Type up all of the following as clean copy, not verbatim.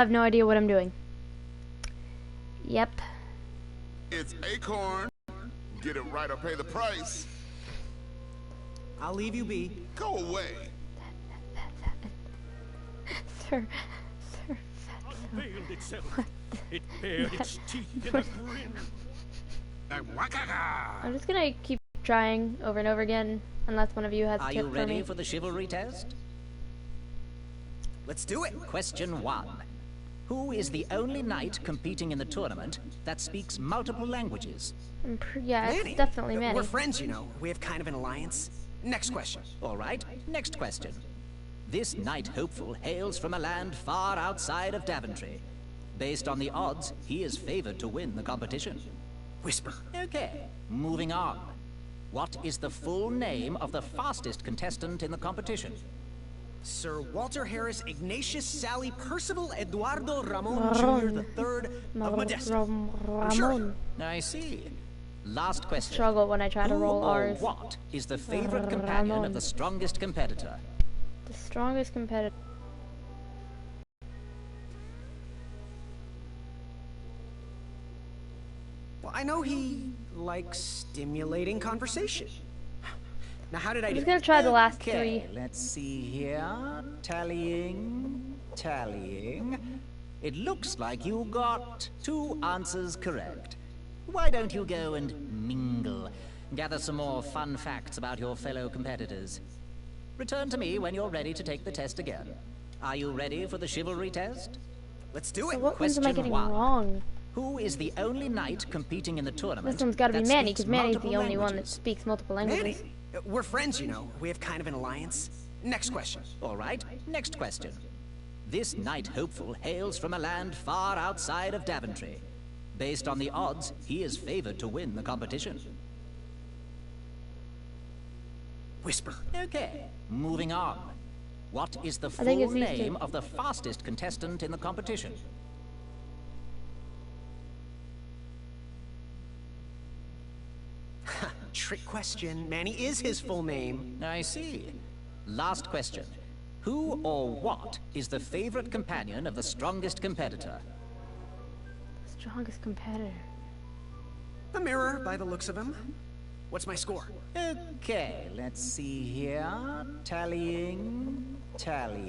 have no idea what I'm doing. Yep. It's Acorn. Get it right or pay the price. I'll leave you be. Go away. Sir, Unveiled itself. It bared its teeth in a grin. I'm just gonna keep trying over and over again, unless one of you has a Are tip you for ready me. for the chivalry test? Let's do it. Question 1. Who is the only knight competing in the tournament that speaks multiple languages? Yeah, Manny. it's definitely Manny. We're friends, you know. We have kind of an alliance. Next question. All right, next question. This knight hopeful hails from a land far outside of Daventry. Based on the odds, he is favored to win the competition. Whisper. Okay, moving on. What is the full name of the fastest contestant in the competition? Sir Walter Harris Ignatius Sally Percival Eduardo Ramon Jr. III of Modesto. Sure. I see. Last question. Struggle when I try to roll Who or R's. what is the favorite companion Ramon. of the strongest competitor? The strongest competitor. Well, I know he likes stimulating conversation. Now, how did I I'm do? just gonna try the last Okay, 3. let's see here. Tallying. It looks like you got 2 answers correct. Why don't you go and mingle? Gather some more fun facts about your fellow competitors. Return to me when you're ready to take the test again. Are you ready for the chivalry test? Let's do So it. what ones am I Question getting 1. wrong? Who is the only knight competing in the tournament? This one's gotta be that Manny, speaks because Manny's the multiple only one that languages? speaks multiple Manny. languages. We're friends, you know. We have kind of an alliance. Next question. All right, next question. This knight hopeful hails from a land far outside of Daventry. Based on the odds, he is favored to win the competition. Whisper. Okay, moving on. What is the full think it's these name two. of the fastest contestant in the competition? Trick question. Manny is his full name. I see. Last question. Who or what is the favorite companion of the strongest competitor? Strongest competitor. The mirror, by the looks of him. What's my score? Okay, let's see here. Tallying. It's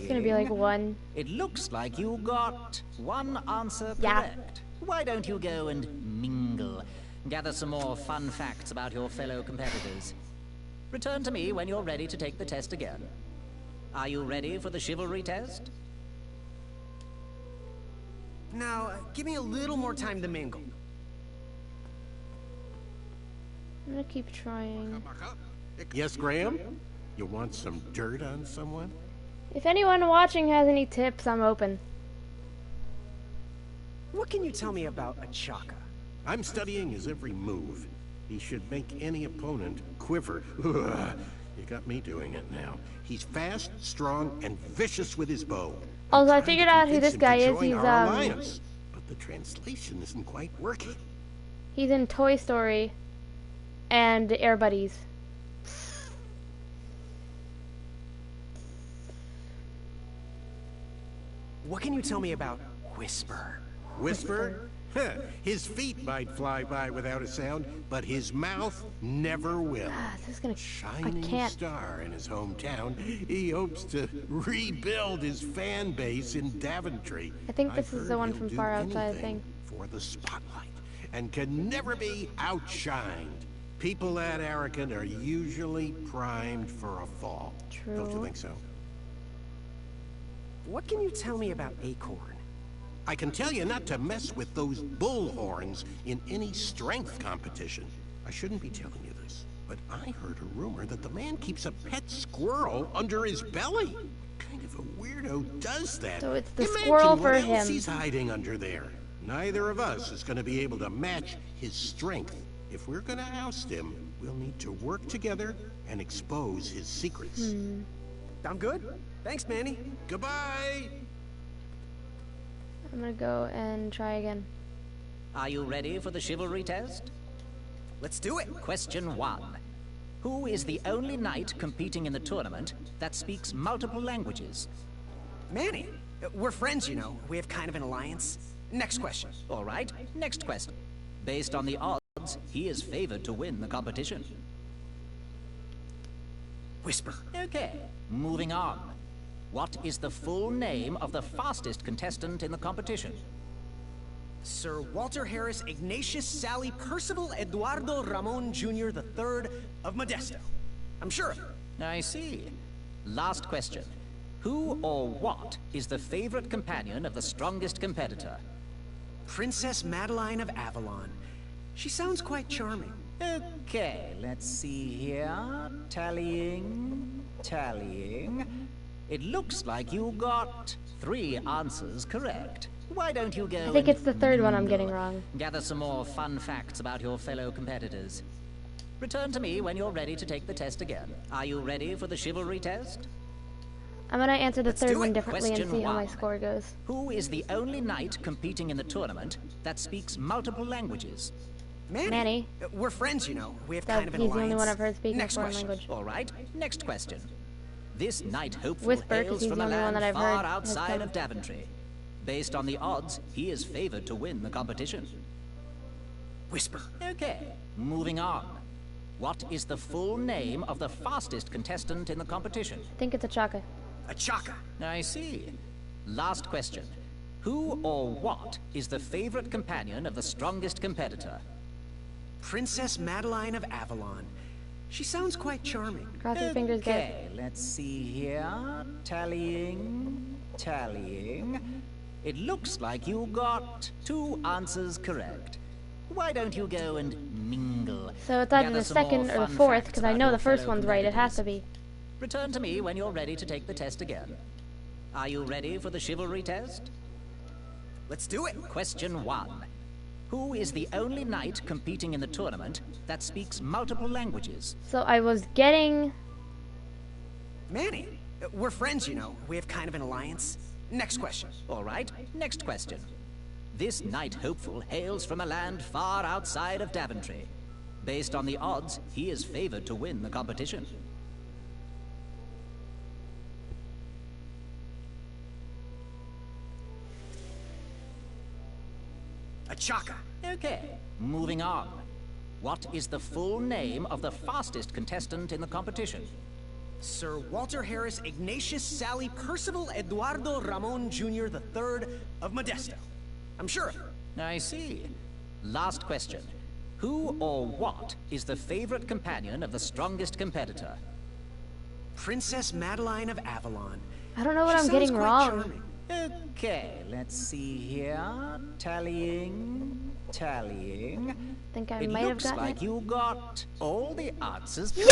gonna be like 1. It looks like you got 1 answer Yeah. correct. Why don't you go and mingle? Gather some more fun facts about your fellow competitors. Return to me when you're ready to take the test again. Are you ready for the chivalry test? Now, give me a little more time to mingle. I'm gonna keep trying. Yes, Graham? You want some dirt on someone? If anyone watching has any tips, I'm open. What can you tell me about a Chaka? I'm studying his every move. He should make any opponent quiver. Ugh, you got me doing it now. He's fast, strong, and vicious with his bow. Also, I I'm trying to figured out who convince this him guy to is. join He's our alliance, but the translation isn't quite working. He's in Toy Story and Air Buddies. What can you tell me about Whisper? Whisper? Huh, his feet might fly by without a sound, but his mouth never will. This is gonna. Shining I can't. star in his hometown, he hopes to rebuild his fan base in Daventry. I think this I've is the heard one he'll from do Far Outside anything thing. for the spotlight, and can never be outshined. People that arrogant are usually primed for a fall. True. Don't you think so? What can you tell me about Acorn? I can tell you not to mess with those bullhorns in any strength competition. I shouldn't be telling you this, but I heard a rumor that the man keeps a pet squirrel under his belly. What kind of a weirdo does that? So it's the Imagine squirrel what for else him. he's hiding under there. Neither of us is going to be able to match his strength. If we're going to oust him, we'll need to work together and expose his secrets. I'm good. Thanks, Manny. Goodbye! I'm gonna go and try again. Are you ready for the chivalry test? Let's do it. Question 1. Who is the only knight competing in the tournament that speaks multiple languages? Manny. We're friends, you know. We have kind of an alliance. Next question. All right, next question. Based on the odds, he is favored to win the competition. Whisper. Okay, moving on. What is the full name of the fastest contestant in the competition? Sir Walter Harris Ignatius Sally Percival Eduardo Ramon Jr. the Third of Modesto. I'm sure of it. I see. Last question. Who or what is the favorite companion of the strongest competitor? Princess Madeline of Avalon. She sounds quite charming. Okay, let's see here. Tallying. It looks like you got 3 answers correct. Why don't you go I think it's the third one I'm getting mingle, wrong. gather some more fun facts about your fellow competitors. Return to me when you're ready to take the test again. Are you ready for the Chivalry Test? I'm gonna answer the third do one it. differently and Question see how my 1. score goes. Who is the only knight competing in the tournament that speaks multiple languages? Manny. We're friends, you know. We have That- kind of an he's the alliance. only one I've heard speaking a Next foreign question. language. All right, next question. This knight hopeful Whisper, 'cause hails he's from the a only one land that I've far heard has outside come. of Daventry. Based on the odds, he is favored to win the competition. Whisper. Okay, moving on. What is the full name of the fastest contestant in the competition? I think it's a Chaka. A Chaka. I see. Last question. Who or what is the favorite companion of the strongest competitor? Princess Madeline of Avalon. She sounds quite charming. Cross your fingers, guys. Okay, let's see here. Tallying. It looks like you got 2 answers correct. Why don't you go and mingle? So it's either Gather the some more second or the fun fourth, facts because I about know your the first fellow one's right. It has to competitors. be. Return to me when you're ready to take the test again. Are you ready for the Chivalry Test? Let's do it. Question 1. Who is the only knight competing in the tournament that speaks multiple languages? So I was getting... Manny. We're friends, you know. We have kind of an alliance. Next question. All right, next question. This knight hopeful hails from a land far outside of Daventry. Based on the odds, he is favored to win the competition. A Chaka. Okay, moving on. What is the full name of the fastest contestant in the competition? Sir Walter Harris Ignatius Sally Percival Eduardo Ramon Jr. the Third of Modesto. I'm sure of it. I see. Last question. Who or what is the favorite companion of the strongest competitor? Princess Madeline of Avalon. I don't know what She I'm sounds getting quite wrong. charming. Okay, let's see here. Tallying. I think I It might have looks gotten like it. you got all the answers Yes!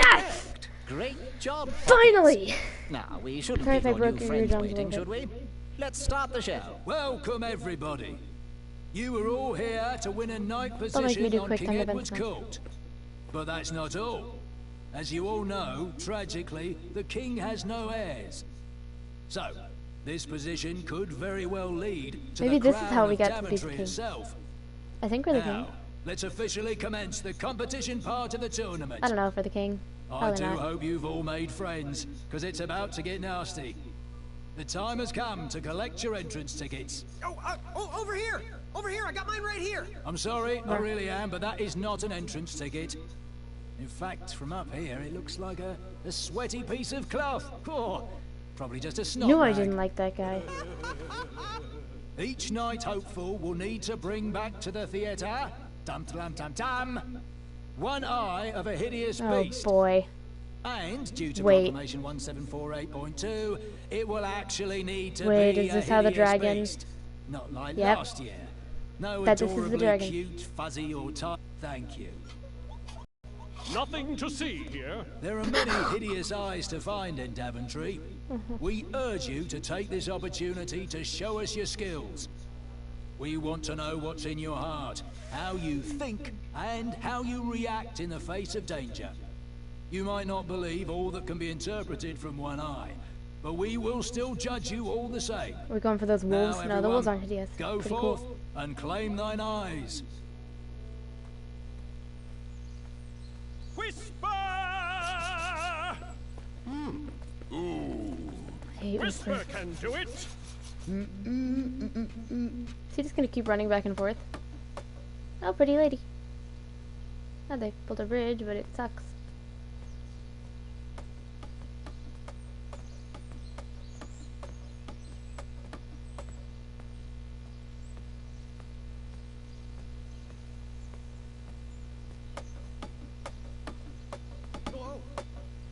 correct. Great job. Finally! Now, we shouldn't Sorry leave if I your broke new your friends eardrums a waiting, little should we? Let's start the show. Welcome, everybody. You are all here to win a knight make me position do on quick King time Edward's events now. court. But that's not all. As you all know, tragically, the king has no heirs. So, this position could very well lead to Maybe the this is crown how we of got to be the Daventry king. itself. I think we're the Now, king. let's officially commence the competition part of the tournament. I don't know for the king. I Probably do not. hope you've all made friends, because it's about to get nasty. The time has come to collect your entrance tickets. Oh, over here! Over here! I got mine right here! I'm sorry, I really am, but that is not an entrance ticket. In fact, from up here, it looks like a sweaty piece of cloth. Oh, probably just a snot Knew I rag. didn't like that guy. Each knight hopeful will need to bring back to the theatre, dum-dum-dum-dum, one eye of a hideous Oh beast. boy. And due to Wait. Proclamation 1748.2, it will actually need to Wait, be is this a how the hideous dragon- beast. Not like Yep. last year. No That this is the adorably dragon. cute, fuzzy or tight. Thank you. Nothing to see here. There are many hideous eyes to find in Daventry. We urge you to take this opportunity to show us your skills. We want to know what's in your heart, how you think, and how you react in the face of danger. You might not believe all that can be interpreted from one eye, but we will still judge you all the same. We're going for those wolves? Now, No, the everyone, wolves aren't hideous. Go Pretty forth cool. and claim thine eyes. Whisper! I hate Whisper Whisper. can do it. Is he just gonna keep running back and forth? Oh, pretty lady. Oh, they built a bridge, but it sucks.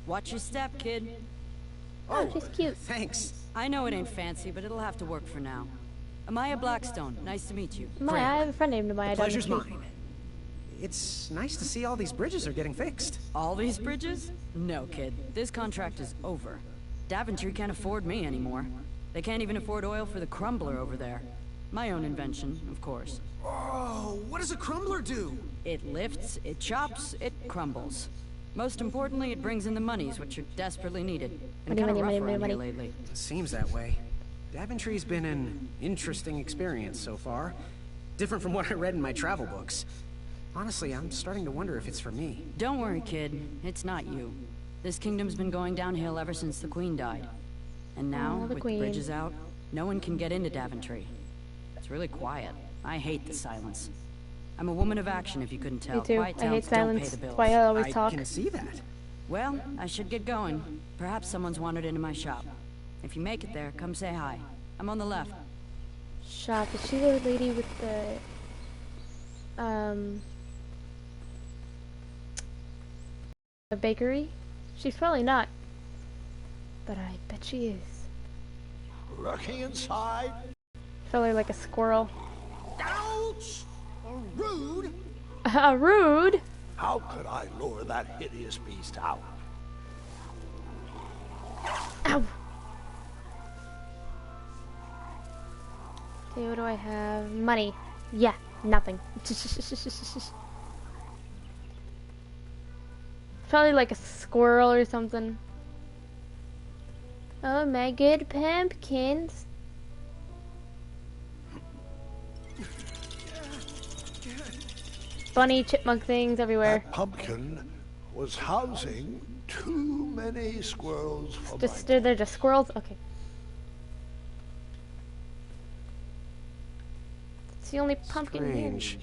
Watch your step, kid. Oh, she's cute. Thanks. I know it ain't fancy, but it'll have to work for now. Amaya Blackstone, nice to meet you. Maya, I have a friend named Maya. The pleasure's mine. It's nice to see all these bridges are getting fixed. All these bridges? No, kid. This contract is over. Daventry can't afford me anymore. They can't even afford oil for the crumbler over there. My own invention, of course. Oh, what does a crumbler do? It lifts, it chops, it crumbles. Most importantly, it brings in the monies, which are desperately needed. And kind of rough around here lately. Seems that way. Daventry's been an interesting experience so far. Different from what I read in my travel books. Honestly, I'm starting to wonder if it's for me. Don't worry, kid. It's not you. This kingdom's been going downhill ever since the Queen died. And now, with the bridges out, no one can get into Daventry. It's really quiet. I hate the silence. I'm a woman of action, if you couldn't tell. Me too. Quiet I hate towns don't pay silence. the bills. That's why I always talk. I can see that. Well, I should get going. Perhaps someone's wandered into my shop. If you make it there, come say hi. I'm on the left. Shop. Is she the lady with the bakery? She's probably not. But I bet she is. Looking inside. Probably like a squirrel. Ouch! Rude! Rude? How could I lure that hideous beast out? Ow! Okay, what do I have? Money. Yeah, nothing. Probably like a squirrel or something. Oh my good pumpkins. Bunny, chipmunk things everywhere. That pumpkin was housing too many squirrels for They're just squirrels? Okay. It's the only pumpkin here.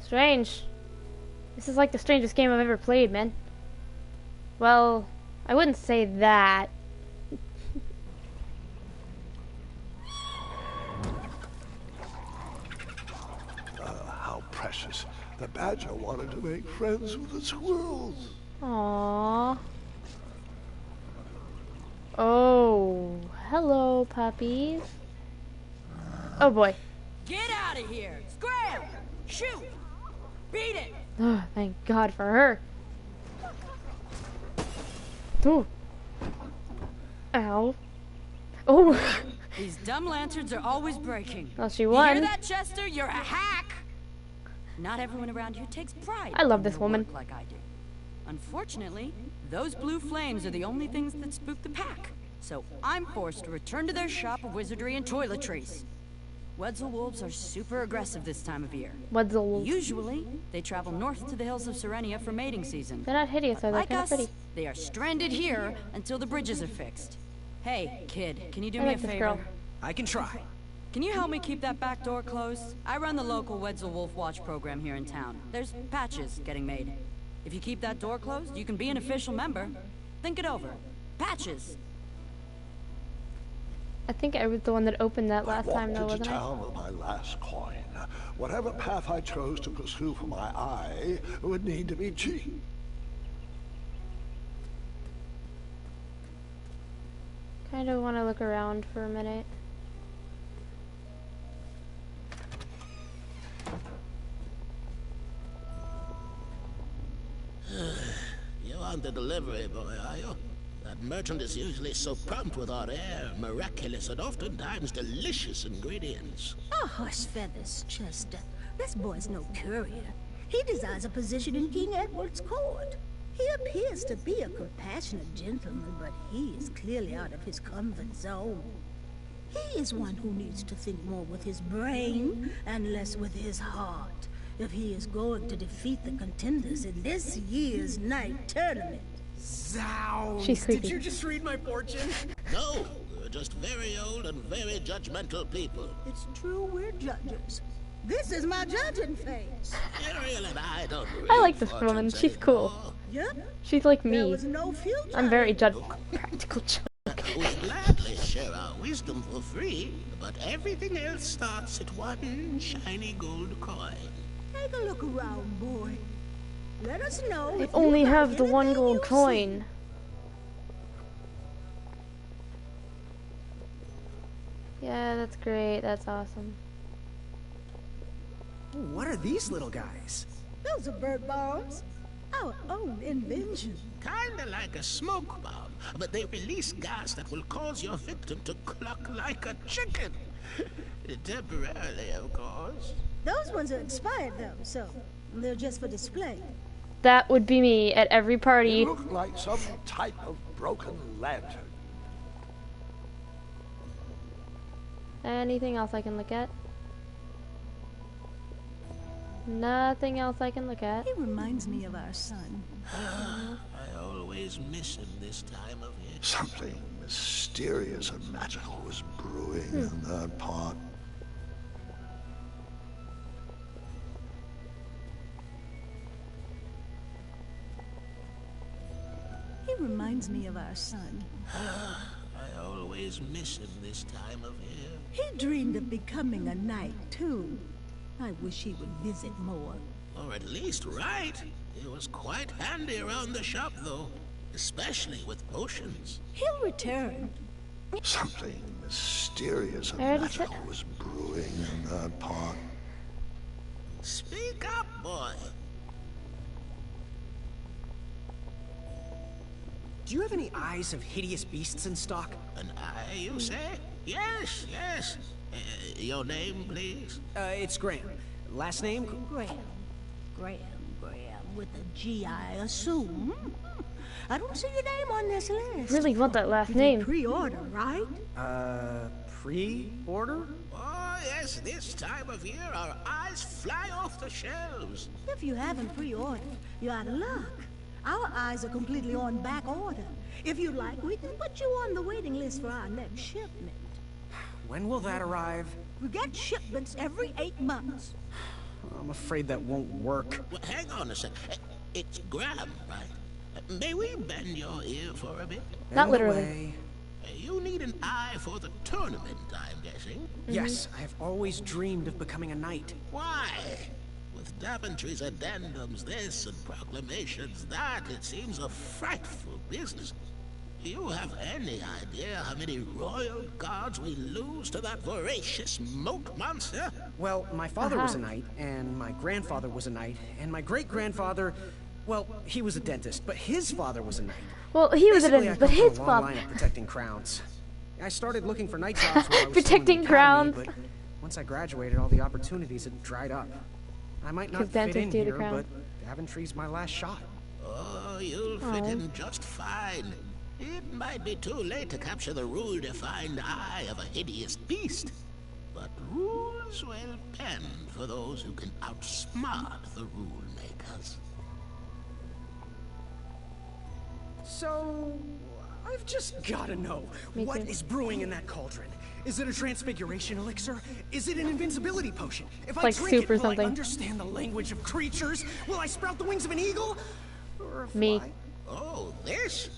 Strange. This is like the strangest game I've ever played, man. Well, I wouldn't say that. How precious. The badger wanted to make friends with the squirrels. Aww. Oh, hello, puppies. Oh boy. Get out of here! Scram! Shoot! Beat it! Oh, thank God for her. Ooh. Ow. Oh. These dumb lanterns are always breaking. Well, she You won. hear that, Chester? You're a hack! Not everyone around here takes pride. I love in this their woman. work like I do. Unfortunately, those blue flames are the only things that spook the pack. So I'm forced to return to their shop of wizardry and toiletries. Alllllllls are super aggressive this time of year. Alllllll. Usually, they travel north to the hills of Serenia for mating season. They're not hideous, are they? Like Kind of us, pretty. they are stranded here until the bridges are fixed. Hey, kid, can you do I me like a this favor? girl. I can try. Can you help me keep that back door closed? I run the local Alllllll Watch program here in town. There's patches getting made. If you keep that door closed, you can be an official member. Think it over. Patches. I think I was the one that opened that last time, though, walked into wasn't I? town with my last coin. Whatever path I chose to pursue for my eye would need to be cheap. Kind of want to look around for a minute. You aren't the delivery boy, are you? That merchant is usually so prompt with our rare, miraculous, and oftentimes delicious ingredients. Oh, hush feathers, Chester. This boy's no courier. He desires a position in King Edward's court. He appears to be a compassionate gentleman, but he is clearly out of his comfort zone. He is one who needs to think more with his brain and less with his heart if he is going to defeat the contenders in this year's night tournament. Zounds! She's creepy. Did you just read my fortune? No, we're just very old and very judgmental people. It's true, we're judges. This is my judging face. Ariel and I don't read I like this woman. fortunes She's cool. anymore. Yep. She's like There me. was no future. I'm very practical. We gladly share our wisdom for free, but everything else starts at one shiny gold coin. Take a look around, boy. Let us know. I if only you like have the one anything gold you see. coin. Yeah, that's great. That's awesome. What are these little guys? Those are bird bombs. Our own invention. Kinda like a smoke bomb, but they release gas that will cause your victim to cluck like a chicken. Temporarily, of course. Those ones are expired though, so they're just for display. That would be me at every party. You look like some type of broken lantern. Anything else I can look at? Nothing else I can look at. He reminds me of our son. I always miss him this time of year. Something mysterious and magical was brewing in that pot. He reminds me of our son. I always miss him this time of year. He dreamed of becoming a knight, too. I wish he would visit more. Or at least write. He was quite handy around the shop, though. Especially with potions. He'll return. Something mysterious and I already said- magical was brewing in that pot. Speak up, boy. Do you have any eyes of hideous beasts in stock? An eye, you say? Yes, yes. Your name, please? It's Graham. Last name? Graham. With a G, I assume. I don't see your name on this list. Really want that last You name. did pre-order, right? Pre-order? Oh, yes, this time of year our eyes fly off the shelves. If you haven't pre-ordered, you're out of luck. Our eyes are completely on back order. If you'd like, we can put you on the waiting list for our next shipment. When will that arrive? We get shipments every 8 months. I'm afraid that won't work. Well, hang on a sec. It's Graham, right? May we bend your ear for a bit? Not Bend literally. away. You need an eye for the tournament, I'm guessing. Yes, I have always dreamed of becoming a knight. Why? With Daventry's addendums this and proclamations that, it seems a frightful business. Do you have any idea how many royal guards we lose to that voracious moat monster? Well, my father was a knight, and my grandfather was a knight, and my great-grandfather, well, he was a dentist, but his father was a knight. Well, he was a Basically, dentist, I but come from his a long father. line of protecting crowns. I started looking for knight jobs when I was Protecting still in the academy, crowns. but once I graduated, all the opportunities had dried up. I might not 'Cause fit in dentists do the here, crown. but Daventry's my last shot. Oh, you'll fit in just fine. It might be too late to capture the rule-defined eye of a hideous beast. But rules well penned for those who can outsmart the rule makers. So, I've just gotta know, what is brewing in that cauldron? Is it a transfiguration elixir? Is it an invincibility potion? If I like drink soup or it, will something. I understand the language of creatures? Will I sprout the wings of an eagle? Or a Me. fly? Oh, this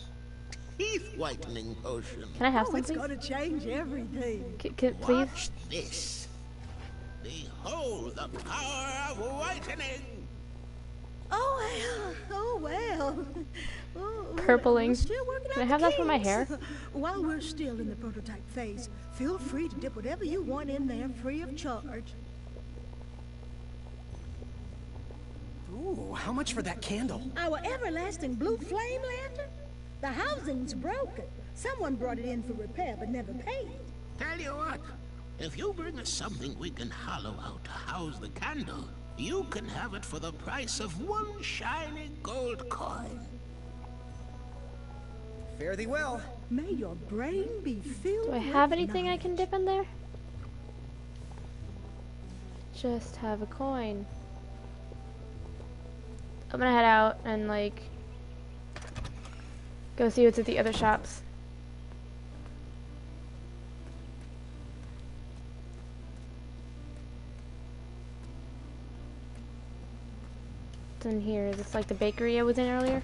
teeth-whitening potion. Can I have Oh, some, it's please? gonna change everything. Please? Watch this. Behold the power of whitening. Oh well. Oh, Purpling. we're still working Can I out have the that for my hair? kinks. While we're still in the prototype phase, feel free to dip whatever you want in there free of charge. Ooh, how much for that candle? Our everlasting blue flame lantern? The housing's broken. Someone brought it in for repair but never paid. Tell you what, if you bring us something we can hollow out to house the candle, you can have it for the price of one shiny gold coin. Fare thee well. May your brain be filled Do I with have anything I knowledge. can dip in there? Just have a coin. I'm gonna head out and like Go see what's at the other shops. What's in here? Is this like the bakery I was in earlier?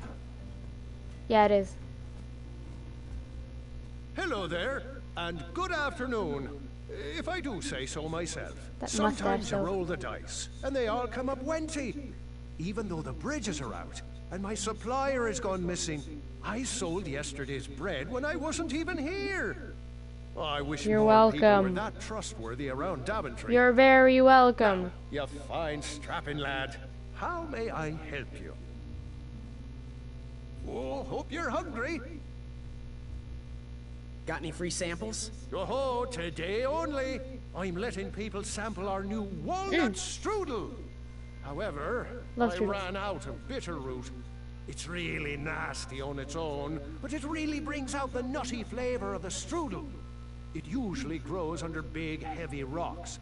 Yeah, it is. Hello there, and good afternoon, if I do say so myself. That Sometimes you mustache, roll the dice, and they all come up wenty. Even though the bridges are out, and my supplier has gone missing, I sold yesterday's bread when I wasn't even here. Oh, I wish You're more people were welcome. that trustworthy around Daventry. You're very welcome. You fine strapping lad. How may I help you? Oh, hope you're hungry. Got any free samples? Oh, today only. I'm letting people sample our new walnut strudel. However, Love I strudels. ran out of bitter root. It's really nasty on its own, but it really brings out the nutty flavor of the strudel. It usually grows under big, heavy rocks.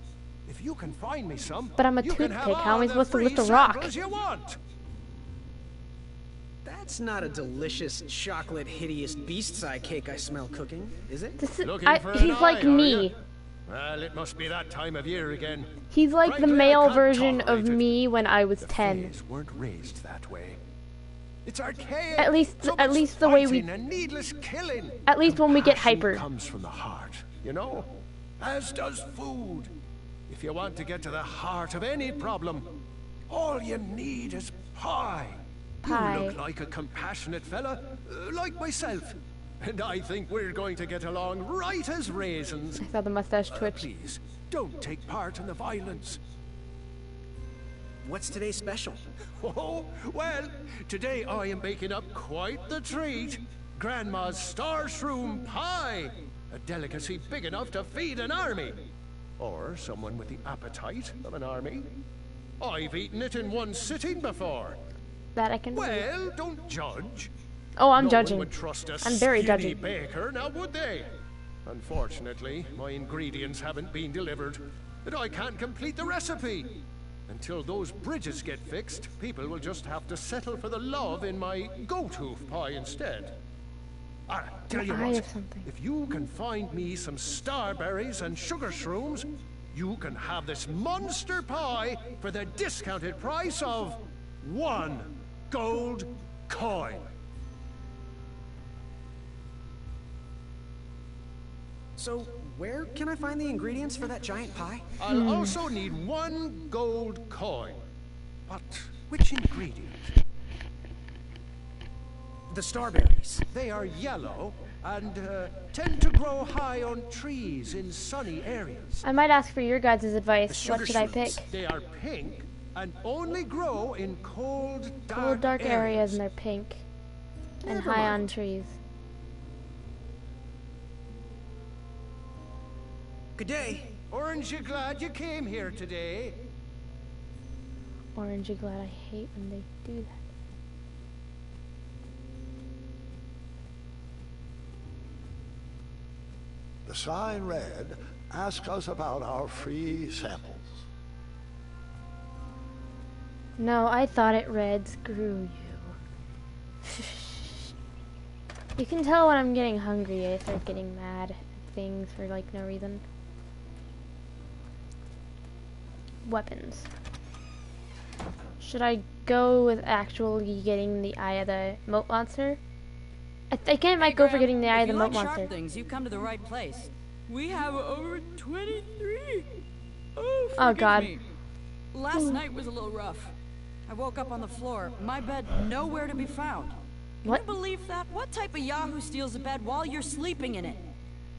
If you can find me some, But I'm a you can have toothpick. How am I all the supposed to free lift a rock? samples you want. That's not a delicious, chocolate, hideous beast-eye cake I smell cooking, is it? This is, Looking for an he's like eye, are me. ya? Well, it must be that time of year again. He's like the Frankly, I male can't version of tolerate it. me when I was The 10. Fays weren't raised that way. It's archaic. At least so the much way we- fighting and needless killing. At least when we get Compassion hyper. comes from the heart, you know? As does food. If you want to get to the heart of any problem, all you need is pie. Pie. You look like a compassionate fella, like myself. And I think we're going to get along right as raisins. I saw the mustache twitch. Please, don't take part in the violence. What's today's special? Oh, well, today I am baking up quite the treat. Grandma's star shroom pie. A delicacy big enough to feed an army. Or someone with the appetite of an army. I've eaten it in one sitting before. That I can do. Well, don't judge. Oh, I'm No judging. one would trust a I'm very skinny judgy. baker, now would they? Unfortunately, my ingredients haven't been delivered, and I can't complete the recipe. Until those bridges get fixed, people will just have to settle for the love in my goat hoof pie instead. Tell you I what, have something. if you can find me some starberries and sugar shrooms, you can have this monster pie for the discounted price of 1 gold coin. So, where can I find the ingredients for that giant pie? I'll also need 1 gold coin. But which ingredient? The starberries. They are yellow and tend to grow high on trees in sunny areas. I might ask for your guys' advice. The What sugar should I pick? shrooms. They are pink and only grow in cold, Cold, dark areas and they're pink. And Never high mind. on trees. Good day. Orange, you glad you came here today? Orangey glad. I hate when they do that. The sign read, ask us about our free samples. No, I thought it read, screw you. You can tell when I'm getting hungry. I start getting mad at things for like no reason. Weapons. Should I go with actually getting the eye of the moat monster? I think I might go for getting the eye of the moat If you like monster. sharp things, you've come to the right place. We have over 23. Oh, Oh, forgive God. me. Last night was a little rough. I woke up on the floor, my bed nowhere to be found. Can What? you believe that? What type of yahoo steals a bed while you're sleeping in it?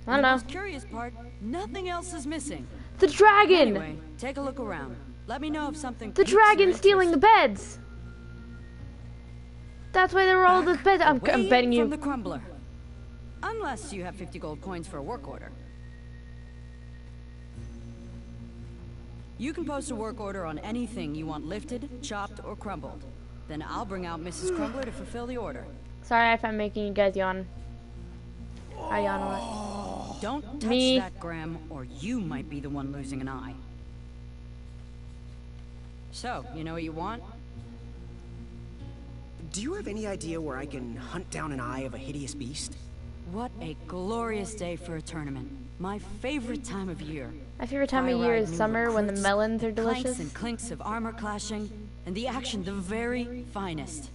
I don't The know. most curious part, nothing else is missing. The dragon! Anyway, take a look around. Let me know if something The piques your dragon's stealing the interest. beds! That's why there were all those beds. I'm Away betting you. from the crumbler. Unless you have 50 gold coins for a work order. You can post a work order on anything you want lifted, chopped, or crumbled. Then I'll bring out Mrs. Crumbler to fulfill the order. Sorry if I'm making you guys yawn. I yawn a lot. Don't touch Me. that, Graham, or you might be the one losing an eye. So, you know what you want? do you have any idea where I can hunt down an eye of a hideous beast? What a glorious day for a tournament. My favorite time of year. My favorite time of year is summer when the melons are delicious. Clanks and clinks of armor clashing, and the action the very finest.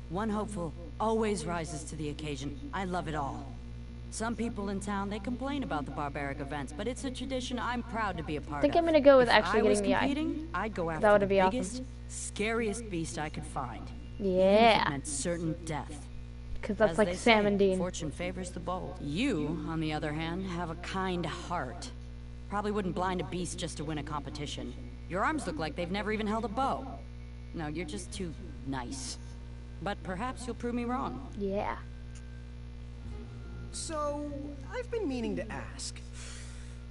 One hopeful always rises to the occasion. I love it all. Some people in town, they complain about the barbaric events, but it's a tradition I'm proud to be a part of. I think I'm gonna go with If actually I was getting the competing, eye. I'd go after That would the be biggest, awesome. scariest beast I could find. Yeah. Even if it meant certain death. Because that's As like they Sam say, and Dean. Fortune favors the bold. You, on the other hand, have a kind heart. Probably wouldn't blind a beast just to win a competition. Your arms look like they've never even held a bow. No, you're just too nice. But perhaps you'll prove me wrong. Yeah. So, I've been meaning to ask.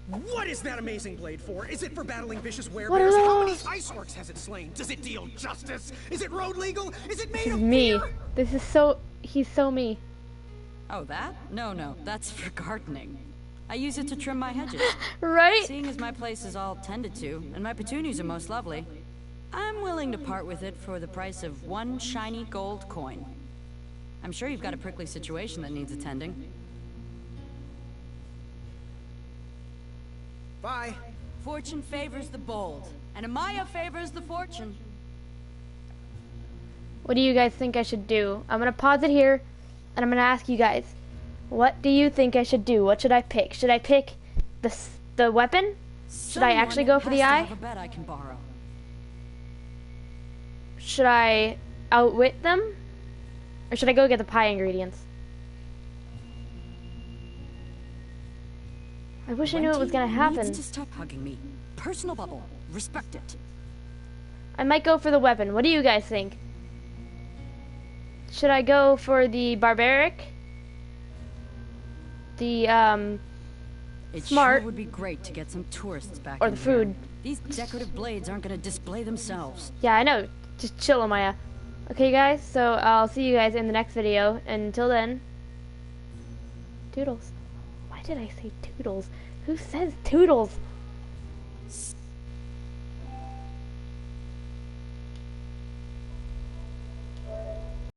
What is that amazing blade for? Is it for battling vicious werebears? How many ice orcs has it slain? Does it deal justice? Is it road legal? Is it made This of is me. fear? This is so... He's so me. Oh, that? No, that's for gardening. I use it to trim my hedges. Right? Seeing as my place is all tended to, and my petunias are most lovely, I'm willing to part with it for the price of one shiny gold coin. I'm sure you've got a prickly situation that needs attending. Bye. Fortune favors the bold, and Amaya favors the fortune. What do you guys think I should do? I'm gonna pause it here, and I'm gonna ask you guys. What do you think I should do? What should I pick? Should I pick the weapon? Should I actually go for the eye? Have a bet I can borrow. Should I outwit them? Or should I go get the pie ingredients? I wish I knew it was gonna happen. Needs to stop hugging me. Personal bubble. Respect it. I might go for the weapon. What do you guys think? Should I go for the barbaric? The It smart, sure would be great to get some tourists back or in the here. food. These decorative blades aren't going to display themselves. Yeah, I know. Just chill, Amaya. Okay, guys, so I'll see you guys in the next video. Until then, toodles. Why did I say toodles? Who says toodles?